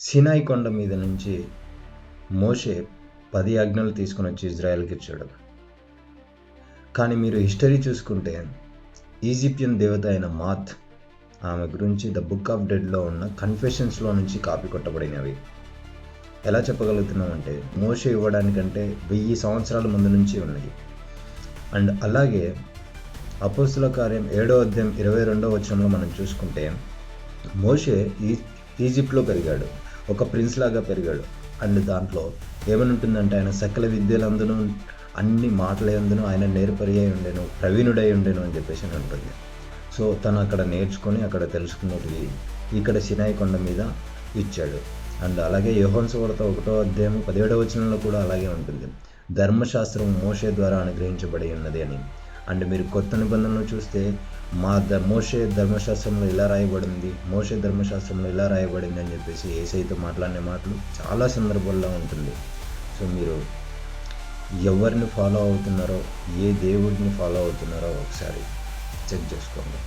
సినాయి కొండ మీద నుంచి మోషే 10 ఆజ్ఞలు తీసుకుని వచ్చి ఇజ్రాయెల్కి ఇచ్చాడు. కానీ మీరు హిస్టరీ చూసుకుంటే ఈజిప్షియన్ దేవత అయిన మాత్, ఆమె గురించి ద బుక్ ఆఫ్ డెడ్లో ఉన్న కన్ఫెషన్స్లో నుంచి కాపీ కొట్టబడినవి. ఎలా చెప్పగలుగుతున్నామంటే మోషే ఇవ్వడానికంటే 1000 సంవత్సరాల ముందు నుంచి ఉన్నాయి. అండ్ అలాగే అపోస్తుల కార్యం 7వ అధ్యాయం 22వ వచనంలో మనం చూసుకుంటే మోషే ఈజిప్ట్లో పెరిగాడు, ఒక ప్రిన్స్ లాగా పెరిగాడు. అండ్ దాంట్లో ఏమని ఉంటుందంటే ఆయన సకల విద్యలందును అన్ని మాటలందును ఆయన నేర్పరి అయి ఉండేను, ప్రవీణుడై ఉండేను అని చెప్పేసి ఉంటుంది. సో తను అక్కడ నేర్చుకొని అక్కడ తెలుసుకున్నది ఇక్కడ సినాయి కొండ మీద ఇచ్చాడు. అండ్ అలాగే యోహాను సువార్త 1వ అధ్యాయం 17వ వచనంలో కూడా అలాగే ఉంటుంది, ధర్మశాస్త్రం మోషే ద్వారా అనుగ్రహించబడి ఉన్నది అని. అండ్ మీరు కొత్త నిబంధనలు చూస్తే మోషే ధర్మశాస్త్రంలో ఇలా రాయబడింది, మోషే ధర్మశాస్త్రంలో ఇలా రాయబడింది అని చెప్పేసి యేసయ్యతో మాట్లాడిన మాటలు చాలా సందర్భాల్లో ఉంటుంది. సో మీరు ఎవరిని ఫాలో అవుతున్నారో, ఏ దేవుడిని ఫాలో అవుతున్నారో ఒకసారి చెక్ చేసుకోండి.